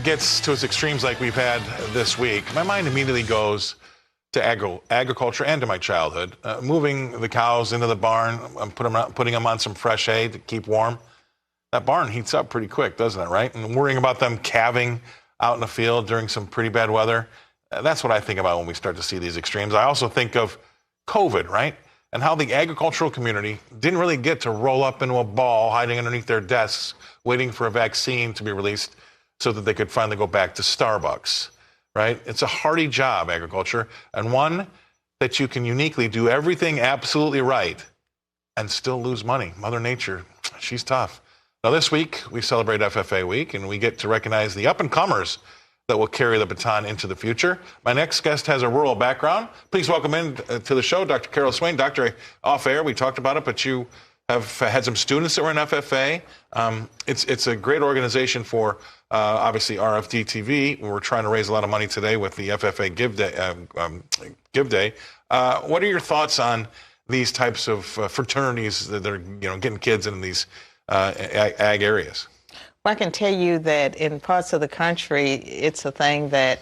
gets to its extremes like we've had this week, my mind immediately goes to agriculture and to my childhood. Moving the cows into the barn, putting them on some fresh hay to keep warm. That barn heats up pretty quick, doesn't it, right? And worrying about them calving out in the field during some pretty bad weather. That's what I think about when we start to see these extremes. I also think of COVID, right? And how the agricultural community didn't really get to roll up into a ball hiding underneath their desks, waiting for a vaccine to be released so that they could finally go back to Starbucks, right? It's a hardy job, agriculture, and one that you can uniquely do everything absolutely right and still lose money. Mother Nature, she's tough. Now, this week, we celebrate FFA Week, and we get to recognize the up-and-comers that will carry the baton into the future. My next guest has a rural background. Please welcome in to the show, Dr. Carol Swain. Doctor, off air, we talked about it, but you have had some students that were in FFA. It's a great organization for, obviously, RFD TV. We're trying to raise a lot of money today with the FFA Give Day. What are your thoughts on these types of fraternities that are, getting kids in these ag areas? Well, I can tell you that in parts of the country, it's a thing that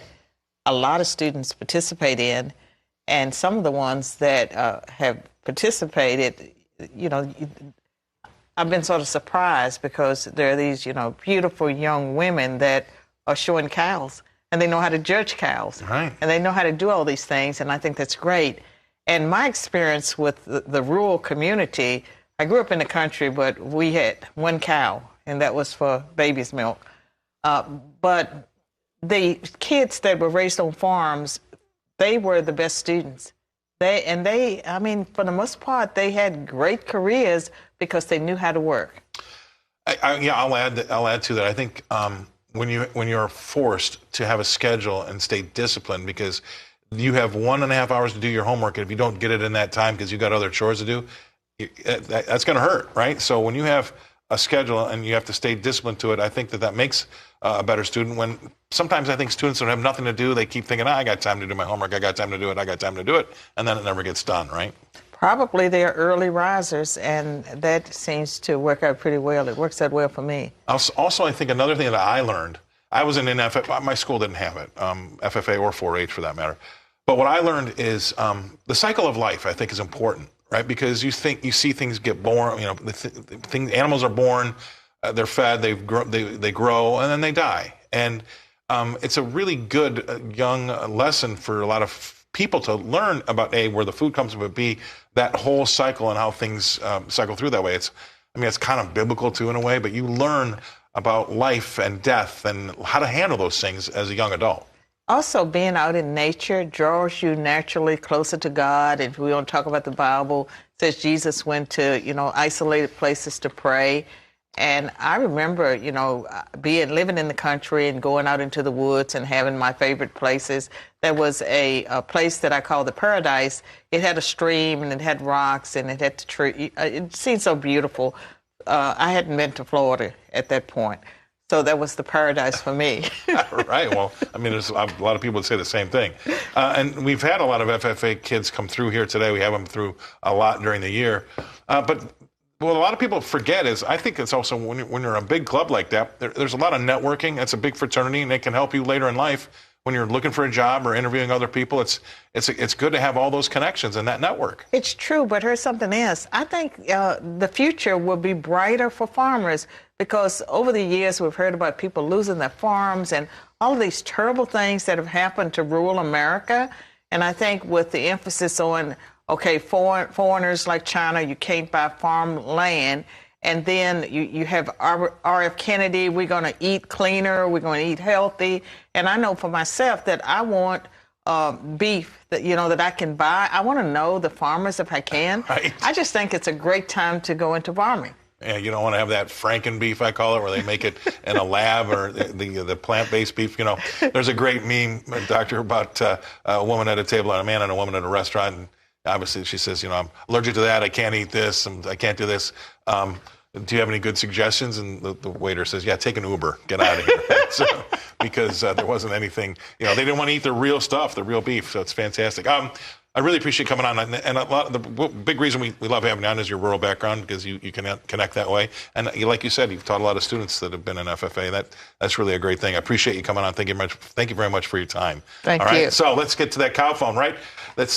a lot of students participate in, and some of the ones that have participated, I've been sort of surprised because there are these, beautiful young women that are showing cows, and they know how to judge cows, right, and they know how to do all these things, and I think that's great. And my experience with the rural community, I grew up in the country, but we had one cow, and that was for baby's milk. But the kids that were raised on farms, they were the best students. I mean, for the most part, they had great careers because they knew how to work. I'll add to that. I think when you're forced to have a schedule and stay disciplined because you have 1.5 hours to do your homework, and if you don't get it in that time because you got other chores to do, that's going to hurt, right? So when you have a schedule and you have to stay disciplined to it, I think that makes a better student. When sometimes I think students don't have nothing to do, they keep thinking, I got time to do my homework, I got time to do it, and then it never gets done, right? Probably they're early risers, and that seems to work out pretty well. It works out well for me. Also, I think another thing that I learned, I was in FFA, my school didn't have it, FFA or 4-H for that matter. But what I learned is the cycle of life, I think, is important. Right, because you see things get born. Animals are born, they're fed, they grow, and then they die. And it's a really good young lesson for a lot of people to learn about A, where the food comes from, but B, that whole cycle and how things cycle through that way. It's kind of biblical too in a way, but you learn about life and death and how to handle those things as a young adult. Also, being out in nature draws you naturally closer to God. If we don't talk about the Bible, it says Jesus went to, isolated places to pray. And I remember, living in the country and going out into the woods and having my favorite places. There was a place that I call the Paradise. It had a stream and it had rocks and it had the tree. It seemed so beautiful. I hadn't been to Florida at that point. So that was the paradise for me. Right. Well, there's a lot of people would say the same thing. And we've had a lot of FFA kids come through here today. We have them through a lot during the year. But what a lot of people forget is, I think it's also when you're a big club like that, there's a lot of networking. It's a big fraternity, and it can help you later in life when you're looking for a job or interviewing other people. It's good to have all those connections and that network. It's true, but here's something else. I think the future will be brighter for farmers because over the years we've heard about people losing their farms and all of these terrible things that have happened to rural America. And I think with the emphasis on, foreigners like China, you can't buy farmland. And then you have R.F. Kennedy, we're going to eat cleaner, we're going to eat healthy. And I know for myself that I want beef that I can buy. I want to know the farmers if I can. Right. I just think it's a great time to go into farming. Yeah, you don't want to have that Franken beef, I call it, where they make it in a lab, or the plant-based beef. There's a great meme, Doctor, about a woman at a table and a man and a woman at a restaurant. And obviously, she says, I'm allergic to that. I can't eat this. And I can't do this. Do you have any good suggestions? And the waiter says, yeah, take an Uber. Get out of here. So because there wasn't anything, they didn't want to eat the real stuff, the real beef. So it's fantastic. I really appreciate coming on, and a lot of the big reason we love having you on is your rural background, because you can connect that way. And like you said, you've taught a lot of students that have been in FFA. That's really a great thing. I appreciate you coming on. Thank you very much for your time. Thank you. All right, you. so let's get to that cow phone, right? Let's